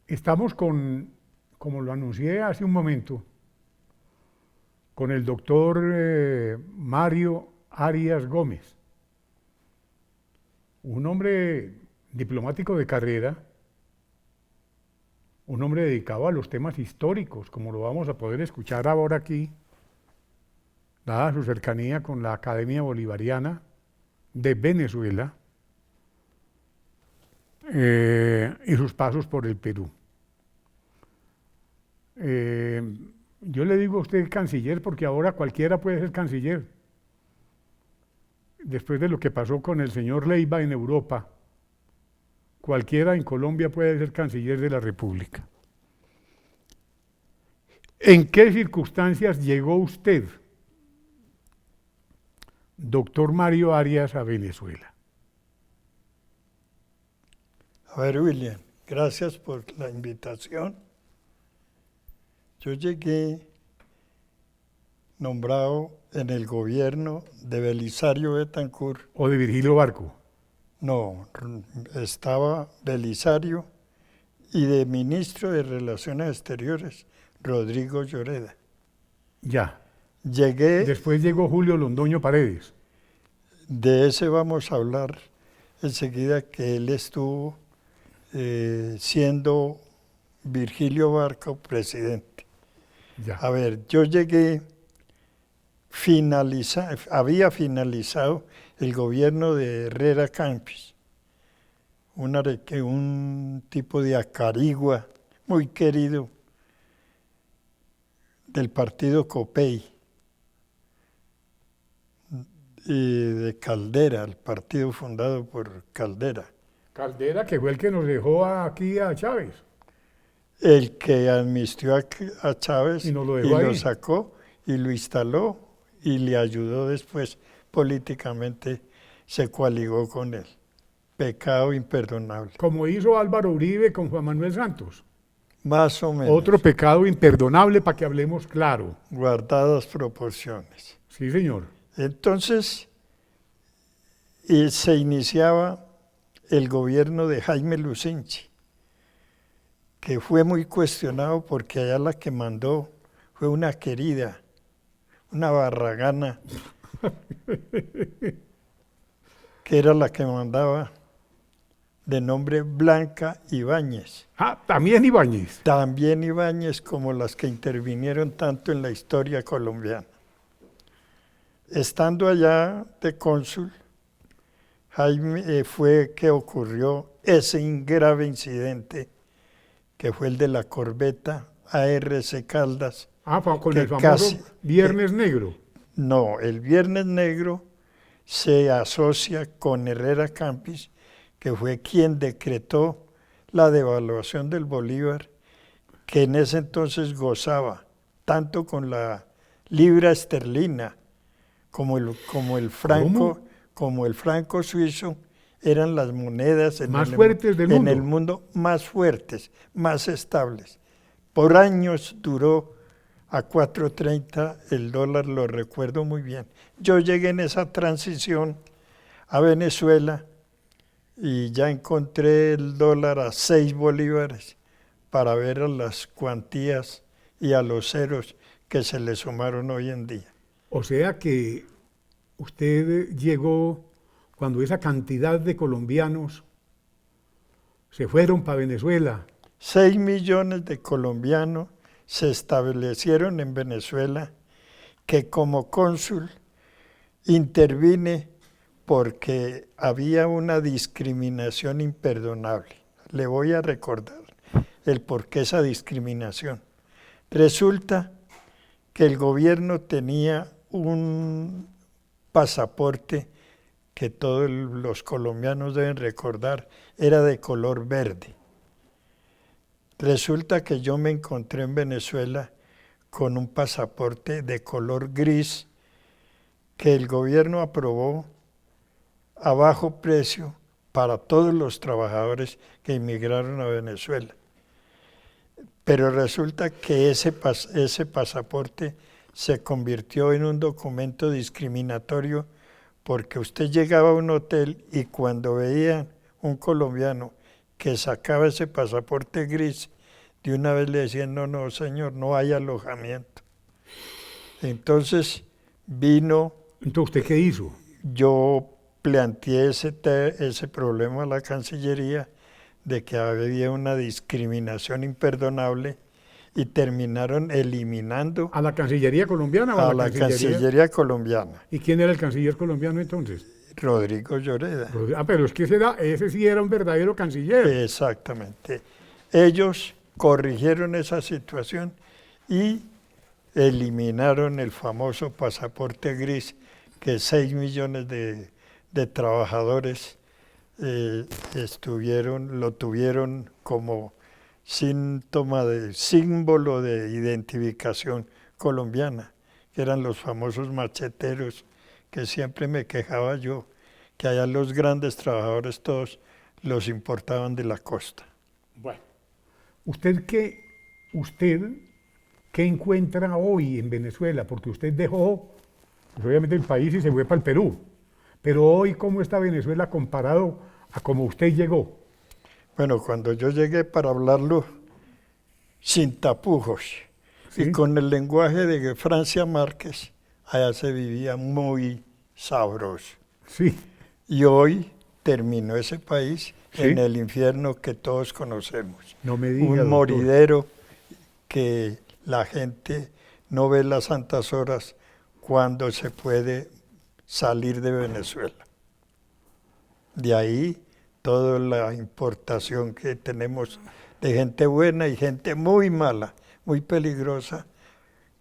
Estamos como lo anuncié hace un momento, con el doctor Mario Arias Gómez, un hombre diplomático de carrera, un hombre dedicado a los temas históricos, como lo vamos a poder escuchar ahora aquí, dada su cercanía con la Academia Bolivariana de Venezuela y sus pasos por el Perú. Yo le digo a usted canciller porque ahora cualquiera puede ser canciller. Después de lo que pasó con el señor Leiva en Europa, cualquiera en Colombia puede ser canciller de la República. ¿En qué circunstancias llegó usted, doctor Mario Arias, a Venezuela? A ver, William, gracias por la invitación. Yo llegué nombrado en el gobierno de Belisario Betancur. ¿O de Virgilio Barco? No, estaba Belisario y de ministro de Relaciones Exteriores, Rodrigo Lloreda. Ya. Llegué, Después llegó Julio Londoño Paredes. de ese vamos a hablar enseguida, que él estuvo siendo Virgilio Barco presidente. Ya. A ver, yo llegué, había finalizado el gobierno de Herrera Campos, un tipo de acarigua muy querido del partido Copey y de Caldera, el partido fundado por Caldera. Caldera, que fue el que nos dejó aquí a Chávez. El que amnistió a Chávez Y nos lo y dejó lo ahí. sacó y lo instaló y le ayudó después políticamente, se coaligó con él. Pecado imperdonable. Como hizo Álvaro Uribe con Juan Manuel Santos. Más o menos. Otro pecado imperdonable para que hablemos claro. Guardadas proporciones. Sí, señor. Entonces, se iniciaba el gobierno de Jaime Lucinchi, que fue muy cuestionado porque allá la que mandó fue una querida, una barragana, que era la que mandaba, de nombre Blanca Ibáñez. Ah, también Ibáñez. También Ibáñez, como las que intervinieron tanto en la historia colombiana. Estando allá de cónsul, Jaime, fue que ocurrió ese grave incidente, que fue el de la corbeta ARC Caldas. Ah, con que el famoso casi, Viernes Negro. No, el Viernes Negro se asocia con Herrera Campos, que fue quien decretó la devaluación del bolívar, que en ese entonces gozaba tanto con la libra esterlina como el franco, ¿Cómo? como el franco suizo, eran las monedas Más fuertes del en el mundo. mundo más fuertes, más estables. Por años duró a 4.30 el dólar, lo recuerdo muy bien. Yo llegué en esa transición a Venezuela y ya encontré el dólar a 6 bolívares para ver a las cuantías y a los ceros que se le sumaron hoy en día. O sea que usted llegó cuando esa cantidad de colombianos se fueron para Venezuela. 6 millones de colombianos se establecieron en Venezuela, que como cónsul intervine porque había una discriminación imperdonable. Le voy a recordar el por qué esa discriminación. Resulta que el gobierno tenía un pasaporte que todos los colombianos deben recordar, era de color verde. Resulta que yo me encontré en Venezuela con un pasaporte de color gris que el gobierno aprobó a bajo precio para todos los trabajadores que emigraron a Venezuela. Pero resulta que ese pasaporte se convirtió en un documento discriminatorio, porque usted llegaba a un hotel y cuando veía un colombiano que sacaba ese pasaporte gris, de una vez le decían, no, no, señor, no hay alojamiento. Entonces vino, Entonces, ¿usted qué hizo? yo planteé ese problema a la Cancillería de que había una discriminación imperdonable y terminaron eliminando ¿A la Cancillería colombiana o a la Cancillería colombiana, ¿Y quién era el canciller colombiano entonces? Rodrigo Lloreda. Pero es que ese sí era un verdadero canciller. Exactamente. Ellos corrigieron esa situación y eliminaron el famoso pasaporte gris que 6 millones de trabajadores lo tuvieron como símbolo de identificación colombiana, que eran los famosos macheteros, que siempre me quejaba yo, que allá los grandes trabajadores todos los importaban de la costa. Bueno, ¿usted qué encuentra hoy en Venezuela? Porque usted dejó, pues, obviamente, el país y se fue para el Perú. Pero hoy, ¿cómo está Venezuela comparado a cómo usted llegó? Bueno, cuando yo llegué, para hablarlo sin tapujos, ¿Sí? y con el lenguaje de Francia Márquez, allá se vivía muy sabroso. Sí, Y hoy terminó ese país ¿Sí? en el infierno que todos conocemos. no me diga, Un doctor. moridero que la gente no ve las santas horas cuando se puede salir de Venezuela. De ahí toda la importación que tenemos de gente buena y gente muy mala, muy peligrosa,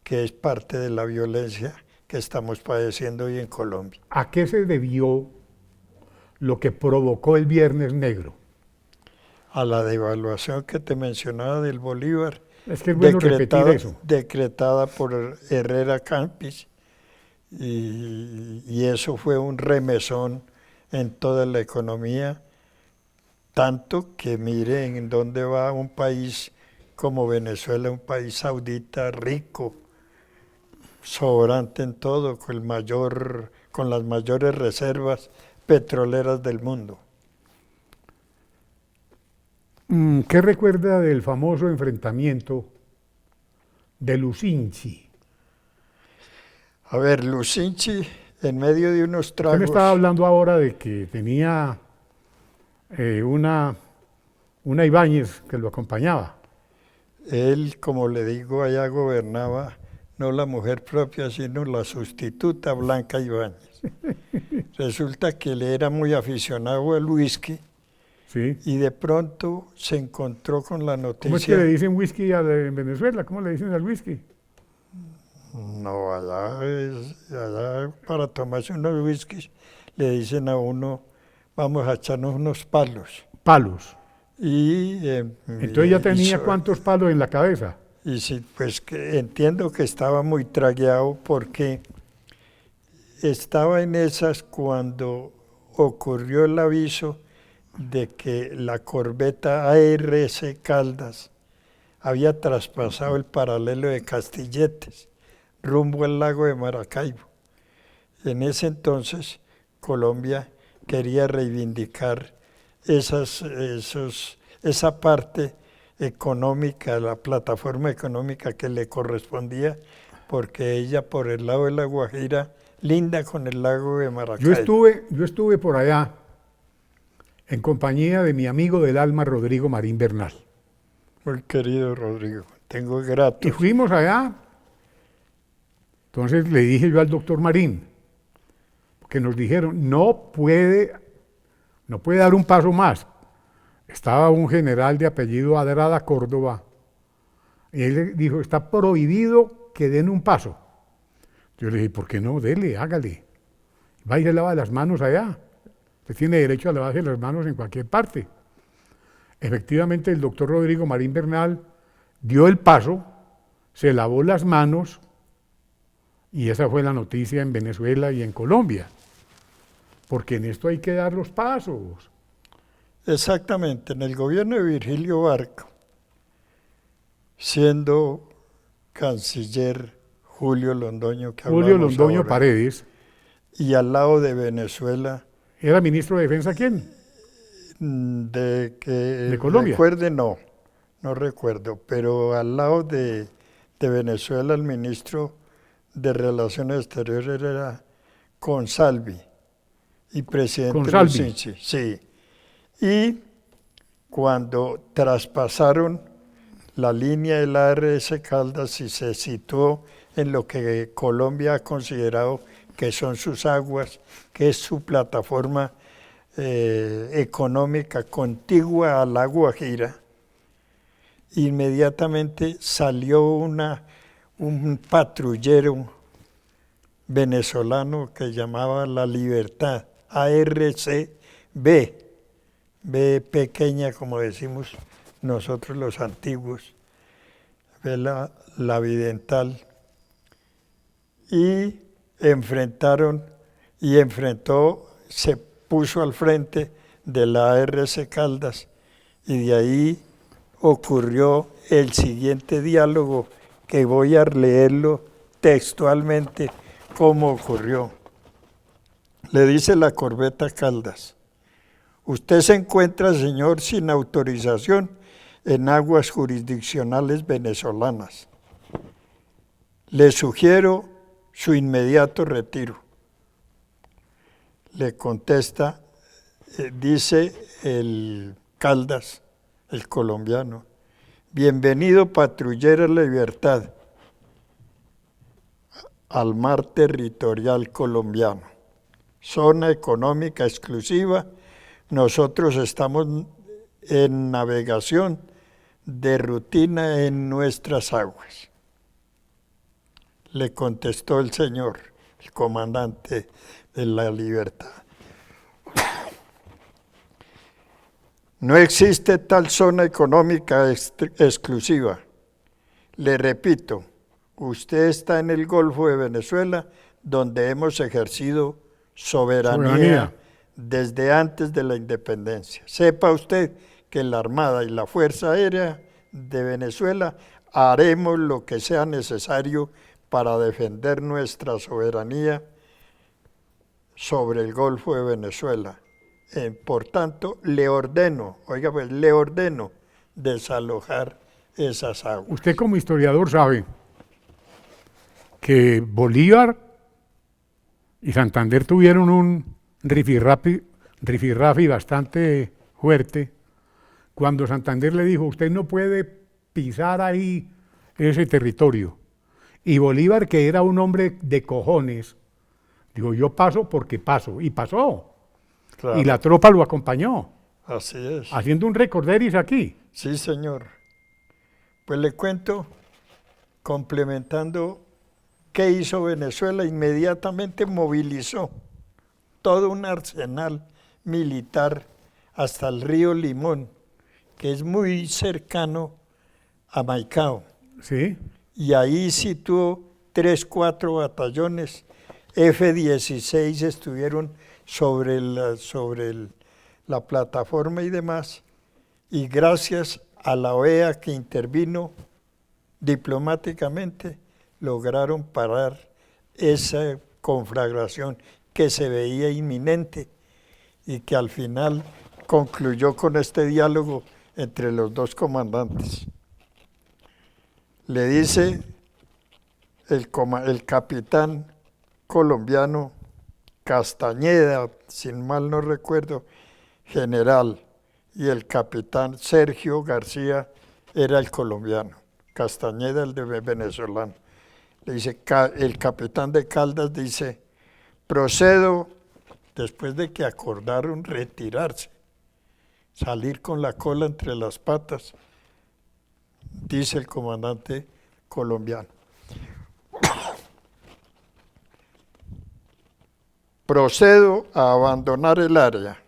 que es parte de la violencia que estamos padeciendo hoy en Colombia. ¿A qué se debió lo que provocó el Viernes Negro? A la devaluación que te mencionaba del Bolívar, Es que es bueno repetir eso. decretada por Herrera Campis, y eso fue un remesón en toda la economía, tanto que miren en dónde va un país como Venezuela, un país saudita rico, sobrante en todo, con las mayores reservas petroleras del mundo. ¿Qué recuerda del famoso enfrentamiento de Lucinchi? A ver, Lucinchi, en medio de unos Usted me estaba tragos, hablando ahora de que tenía una Ibáñez que lo acompañaba. él, como le digo, allá gobernaba no la mujer propia, sino la sustituta Blanca Ibáñez. Resulta que él era muy aficionado al whisky ¿Sí? y de pronto se encontró con la ¿Cómo es que le noticia. dicen whisky en Venezuela? ¿Cómo le dicen al whisky? No, allá para tomarse unos whiskies le dicen a uno, vamos a echarnos unos palos. Palos. Y, Entonces ya tenía cuántos palos en la cabeza. Y sí, pues que entiendo que estaba muy tragueado porque estaba en esas cuando ocurrió el aviso de que la corbeta ARC Caldas había traspasado el paralelo de Castilletes rumbo al lago de Maracaibo. En ese entonces Colombia quería reivindicar esa parte económica, la plataforma económica que le correspondía, porque ella por el lado de La Guajira, linda con el lago de Maracaibo. Yo estuve por allá en compañía de mi amigo del alma, Rodrigo Marín Bernal. Muy querido Rodrigo, tengo grato. Y fuimos allá. Entonces le dije yo al doctor Marín, que nos dijeron, no puede dar un paso más. Estaba un general de apellido Adrada Córdoba, y él le dijo, está prohibido que den un paso. Yo le dije, ¿por qué no? Dele, hágale. Va y se lava las manos allá. Usted tiene derecho a lavarse las manos en cualquier parte. Efectivamente, el doctor Rodrigo Marín Bernal dio el paso, se lavó las manos, y esa fue la noticia en Venezuela y en Colombia. Porque en esto hay que dar los pasos. Exactamente, en el gobierno de Virgilio Barco, siendo canciller Julio Londoño, que Julio hablamos Londoño ahora, Paredes, y al lado de Venezuela, ¿era ministro de Defensa quién? de que ¿De Colombia? recuerde, no, no recuerdo, pero al lado de Venezuela el ministro de Relaciones Exteriores era Consalvi y presidente Consalvi. Lucinchi, sí. Y cuando traspasaron la línea del ARS Caldas y se situó en lo que Colombia ha considerado que son sus aguas, que es su plataforma económica contigua al La Guajira, inmediatamente salió un patrullero venezolano que llamaba La Libertad, ARCB, B pequeña como decimos nosotros los antiguos, la Vidental, y se puso al frente de la ARC Caldas y de ahí ocurrió el siguiente diálogo que voy a leerlo textualmente como ocurrió. Le dice la corbeta Caldas: usted se encuentra, señor, sin autorización en aguas jurisdiccionales venezolanas. Le sugiero su inmediato retiro. Le contesta, dice el Caldas, el colombiano: bienvenido patrullero Libertad al mar territorial colombiano, zona económica exclusiva. Nosotros estamos en navegación de rutina en nuestras aguas. Le contestó el señor, el comandante de la Libertad: no existe tal zona económica exclusiva. Le repito, usted está en el Golfo de Venezuela, donde hemos ejercido soberanía desde antes de la independencia. Sepa usted que la Armada y la Fuerza Aérea de Venezuela haremos lo que sea necesario para defender nuestra soberanía sobre el Golfo de Venezuela. Por tanto, le ordeno desalojar esas aguas. Usted como historiador sabe que Bolívar y Santander tuvieron un rifirrafe bastante fuerte cuando Santander le dijo: usted no puede pisar ahí ese territorio. Y Bolívar, que era un hombre de cojones, dijo: yo paso porque paso. Y pasó. Claro. Y la tropa lo acompañó. Así es. Haciendo un recorderis aquí. Sí, señor. Pues le cuento, complementando, ¿qué hizo Venezuela? Inmediatamente movilizó todo un arsenal militar hasta el río Limón, que es muy cercano a Maicao. Sí. Y ahí situó 3, 4 batallones. F-16 estuvieron sobre la plataforma y demás. Y gracias a la OEA que intervino diplomáticamente, lograron parar esa conflagración que se veía inminente y que al final concluyó con este diálogo entre los dos comandantes. Le dice el capitán colombiano Castañeda, sin mal no recuerdo, general, y el capitán Sergio García era el colombiano, Castañeda el de venezolano. Le dice, el capitán de Caldas dice: procedo, después de que acordaron retirarse, salir con la cola entre las patas, dice el comandante colombiano: procedo a abandonar el área.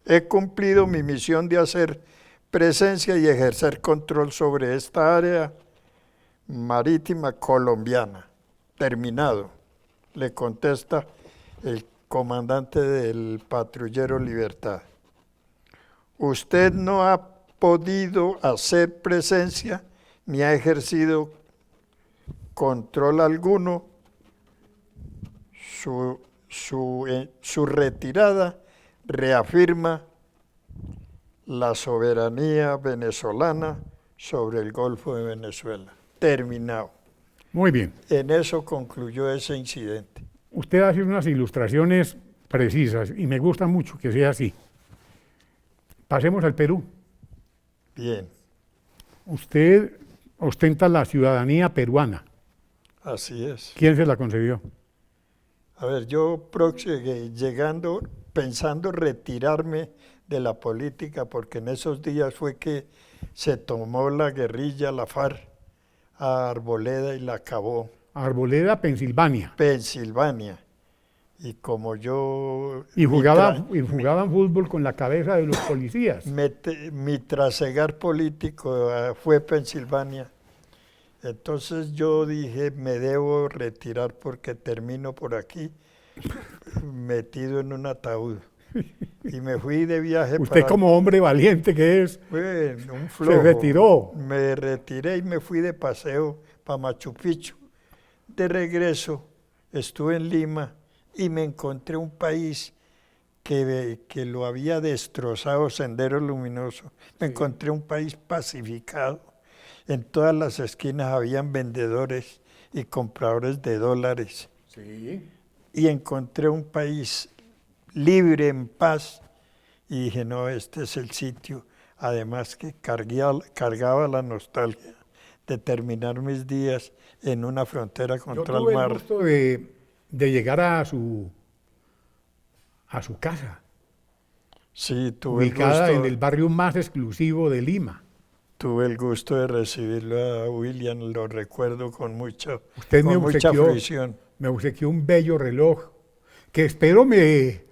He cumplido mi misión de hacer presencia y ejercer control sobre esta área marítima colombiana. Terminado, le contesta el comandante del patrullero Libertad. Usted no ha podido hacer presencia ni ha ejercido control alguno. Su retirada reafirma la soberanía venezolana sobre el Golfo de Venezuela. Terminado. Muy bien. En eso concluyó ese incidente. Usted hace unas ilustraciones precisas y me gusta mucho que sea así. Pasemos al Perú. Bien, Usted ostenta la ciudadanía peruana. así es. ¿Quién se la concedió? A ver, yo llegando, pensando retirarme de la política, porque en esos días fue que se tomó la guerrilla, la FARC, a Arboleda y la acabó. Arboleda, Pensilvania. Pensilvania. Y como yo... Y jugaban fútbol con la cabeza de los policías. Mi trasegar político fue Pensilvania. Entonces yo dije, me debo retirar porque termino por aquí metido en un ataúd. Y me fui de viaje. Usted como hombre valiente que es, Bueno, un flojo. se retiró. Me retiré y me fui de paseo para Machu Picchu. De regreso estuve en Lima y me encontré un país que lo había destrozado Sendero Luminoso. Me encontré un país pacificado. En todas las esquinas habían vendedores y compradores de dólares. Sí. Y encontré un país libre, en paz, y dije, no, este es el sitio. Además que cargaba la nostalgia de terminar mis días en una frontera contra el mar. Yo tuve el gusto de llegar a su casa, Sí, tuve el ubicada gusto. en el barrio más exclusivo de Lima. Tuve el gusto de recibirlo a William, lo recuerdo con mucha Usted fruición. me obsequió un bello reloj que espero me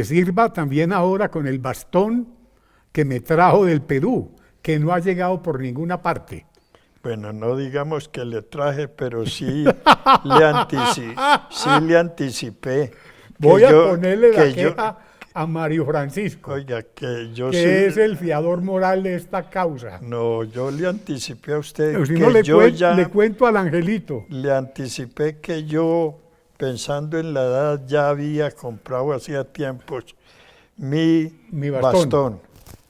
sirva también ahora con el bastón que me trajo del Perú, que no ha llegado por ninguna parte. Bueno, no digamos que le traje, pero sí le anticipé. Voy a ponerle la queja a Mario Francisco, Oiga, que yo que es el fiador moral de esta causa. No, yo le anticipé a usted Pero si que no le cuento al angelito. le anticipé que yo, pensando en la edad, ya había comprado hacía tiempos mi bastón.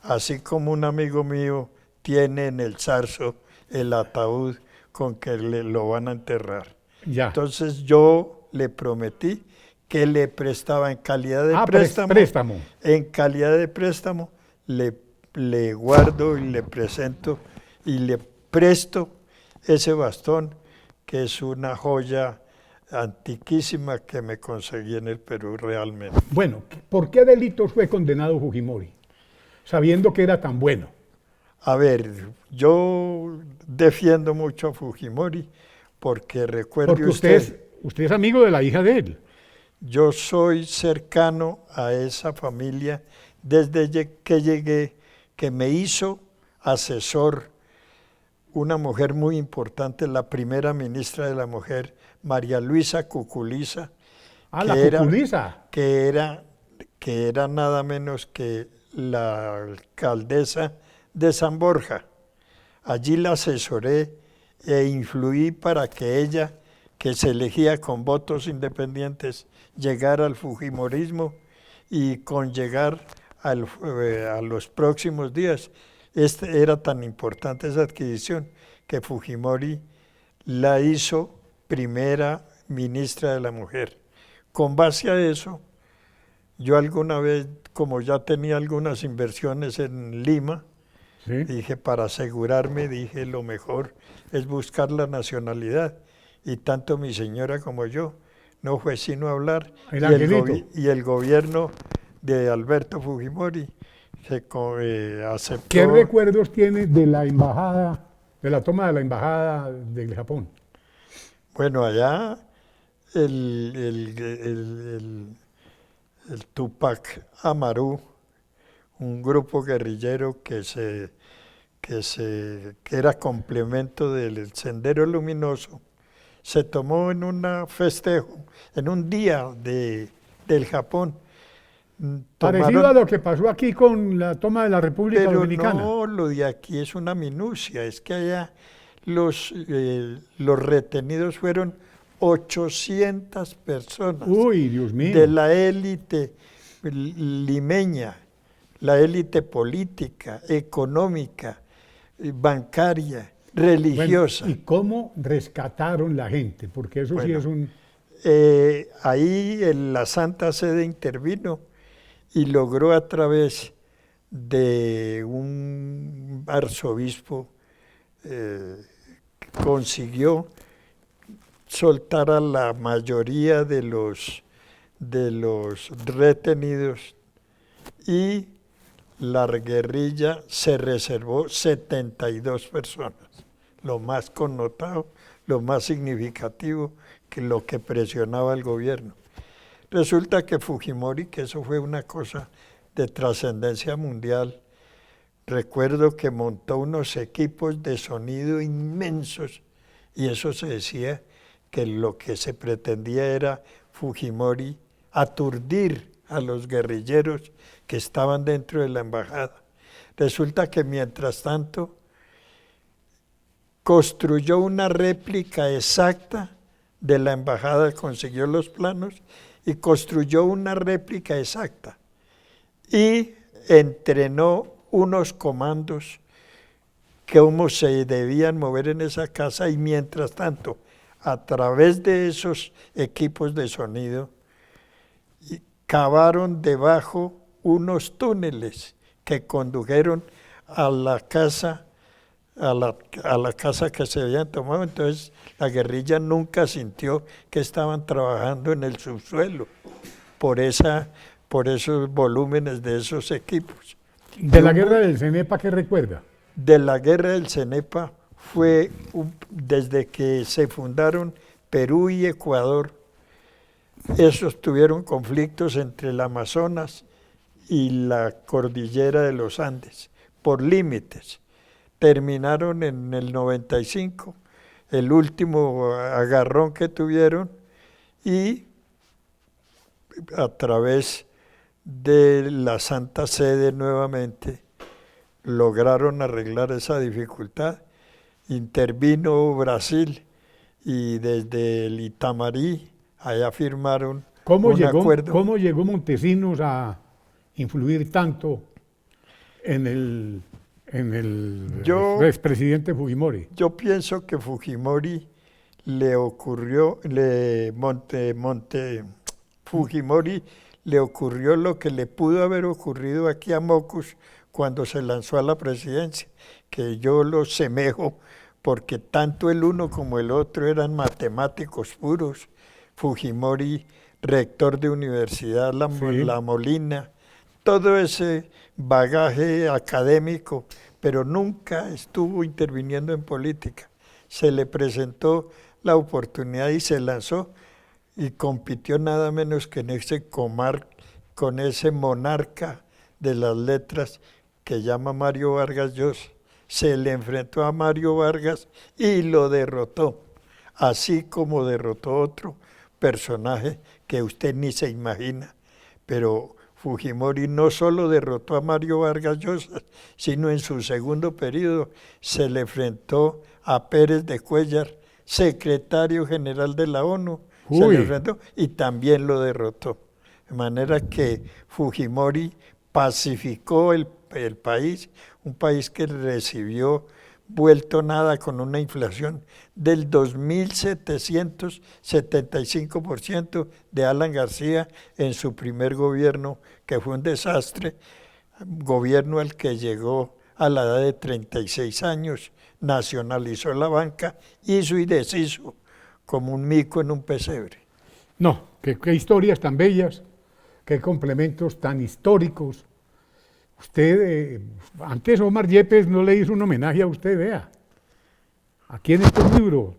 Así como un amigo mío tiene en el zarzo el ataúd con que lo van a enterrar. Ya. Entonces yo le prometí que le prestaba en calidad de préstamo. En calidad de préstamo le guardo y le presento y le presto ese bastón, que es una joya antiquísima que me conseguí en el Perú realmente. Bueno, ¿por qué delitos fue condenado Fujimori? Sabiendo que era tan bueno. A ver, yo defiendo mucho a Fujimori porque recuerde Porque usted es amigo de la hija de él. Yo soy cercano a esa familia desde que llegué, que me hizo asesor una mujer muy importante, la primera ministra de la Mujer, María Luisa Cuculiza. Ah, la Cuculiza. Que era nada menos que la alcaldesa de San Borja. Allí la asesoré e influí para que ella, que se elegía con votos independientes, llegar al fujimorismo y con llegar a los próximos días. Era tan importante esa adquisición que Fujimori la hizo primera ministra de la Mujer. Con base a eso, yo alguna vez, como ya tenía algunas inversiones en Lima, ¿sí? Dije, para asegurarme, dije, lo mejor es buscar la nacionalidad. Y tanto mi señora como yo, no fue sino hablar. Y el gobierno de Alberto Fujimori aceptó. ¿Qué recuerdos tiene de la embajada, de la toma de la embajada del Japón? Bueno, allá el Tupac Amaru, un grupo guerrillero que era complemento del Sendero Luminoso, se tomó en un festejo, en un día del Japón. Parecido a lo que pasó aquí con la toma de la República Dominicana. No, lo de aquí es una minucia, es que allá los retenidos fueron 800 personas. Uy, Dios mío. De la élite limeña, la élite política, económica, bancaria, Bueno, religiosa. ¿y cómo rescataron la gente? Porque eso sí Bueno, es un... ahí la Santa Sede intervino y logró a través de un arzobispo, consiguió soltar a la mayoría de los retenidos y la guerrilla se reservó 72 personas, lo más connotado, lo más significativo, que lo que presionaba al gobierno. Resulta que Fujimori, que eso fue una cosa de trascendencia mundial, recuerdo que montó unos equipos de sonido inmensos y eso se decía que lo que se pretendía era Fujimori aturdir a los guerrilleros que estaban dentro de la embajada. Resulta que mientras tanto construyó una réplica exacta de la embajada, consiguió los planos y construyó una réplica exacta y entrenó unos comandos cómo se debían mover en esa casa y mientras tanto a través de esos equipos de sonido cavaron debajo unos túneles que condujeron a la casa que se habían tomado. Entonces la guerrilla nunca sintió que estaban trabajando en el subsuelo por esos volúmenes de esos equipos. De la guerra del Cenepa, ¿qué recuerda? De la guerra del Cenepa fue desde que se fundaron Perú y Ecuador, esos tuvieron conflictos entre el Amazonas y la cordillera de los Andes por límites. Terminaron en el 95, el último agarrón que tuvieron, y a través de la Santa Sede nuevamente lograron arreglar esa dificultad. Intervino Brasil y desde el Itamarí allá firmaron un acuerdo. ¿Cómo llegó Montesinos a influir tanto en el expresidente Fujimori? Yo pienso que Fujimori Fujimori le ocurrió lo que le pudo haber ocurrido aquí a Mocus cuando se lanzó a la presidencia, que yo lo semejo porque tanto el uno como el otro eran matemáticos puros. Fujimori, rector de universidad, La Molina, todo ese bagaje académico, pero nunca estuvo interviniendo en política. Se le presentó la oportunidad y se lanzó y compitió nada menos que en ese con ese monarca de las letras que llama Mario Vargas Llosa. Se le enfrentó a Mario Vargas y lo derrotó, así como derrotó otro personaje que usted ni se imagina. Pero Fujimori no solo derrotó a Mario Vargas Llosa, sino en su segundo periodo se le enfrentó a Pérez de Cuéllar, secretario general de la ONU, se le enfrentó y también lo derrotó. De manera que Fujimori pacificó el país, un país que recibió vuelto nada con una inflación del 2.775% de Alan García en su primer gobierno, que fue un desastre, gobierno al que llegó a la edad de 36 años, nacionalizó la banca, hizo y deshizo como un mico en un pesebre. No, qué historias tan bellas, qué complementos tan históricos. Usted, antes Omar Yepes no le hizo un homenaje a usted, vea. Aquí en este libro,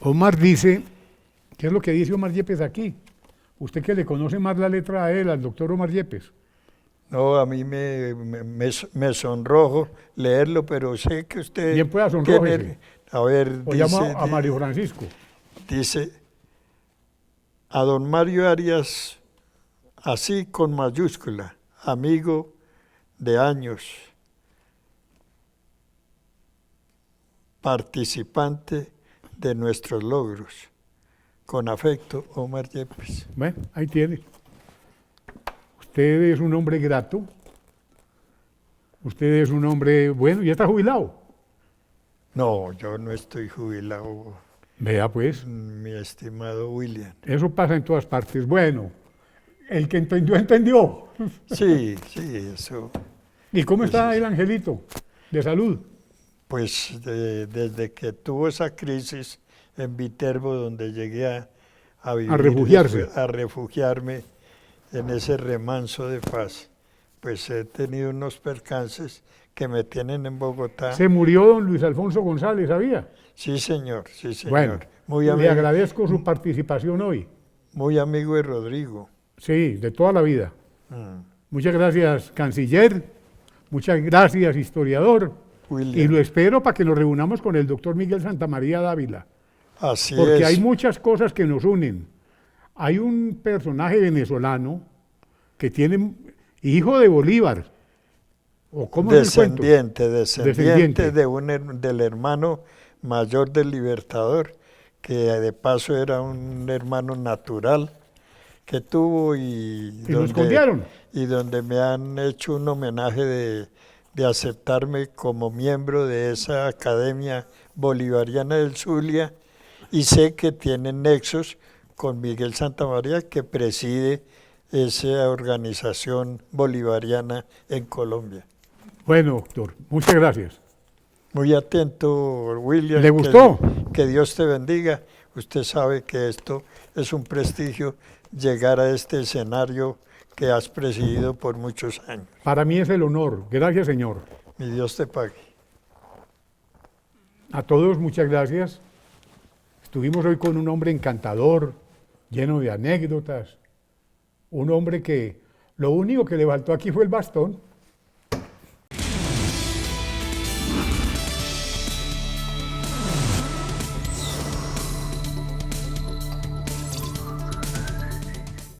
Omar dice, ¿qué es lo que dice Omar Yepes aquí? Usted que le conoce más la letra a él, al doctor Omar Yepes. No, a mí me sonrojo leerlo, pero sé que usted... Bien pueda sonrojarse. A ver, o llamo a Mario Francisco. Dice, a don Mario Arias, así con mayúscula, amigo de años, participante de nuestros logros. Con afecto, Omar Yepes. Bueno, ahí tiene. Usted es un hombre grato, Usted es un hombre bueno, ¿ya está jubilado? No, yo no estoy jubilado, Vea pues, mi estimado William. eso pasa en todas partes. Bueno, el que entendió, entendió. Sí, sí, eso. ¿Y cómo Pues está sí. el angelito de salud? Pues desde que tuvo esa crisis en Viterbo, donde llegué a vivir, refugiarse. después, a refugiarme en ese remanso de paz, pues he tenido unos percances que me tienen en Bogotá. Se murió don Luis Alfonso González, ¿sabía? Sí, señor, sí, señor. Bueno, Muy le amigo, agradezco su participación hoy. muy amigo de Rodrigo. Sí, de toda la vida. Mm. Muchas gracias, canciller. Muchas gracias, historiador. Y William, lo espero para que nos reunamos con el doctor Miguel Santamaría Dávila, así porque es. hay muchas cosas que nos unen. Hay un personaje venezolano que tiene hijo de Bolívar, o cómo es el cuento. Descendiente del hermano mayor del Libertador, que de paso era un hermano natural que tuvo Y lo escondieron. y donde me han hecho un homenaje de aceptarme como miembro de esa Academia Bolivariana del Zulia, y sé que tienen nexos con Miguel Santamaría, que preside esa organización bolivariana en Colombia. Bueno, doctor, muchas gracias. Muy atento, William. ¿Le gustó? Que Dios te bendiga. Usted sabe que esto es un prestigio, llegar a este escenario que has presidido por muchos años. Para mí es el honor. Gracias, señor. Mi Dios te pague. A todos, muchas gracias. Estuvimos hoy con un hombre encantador, lleno de anécdotas. Un hombre que lo único que le faltó aquí fue el bastón.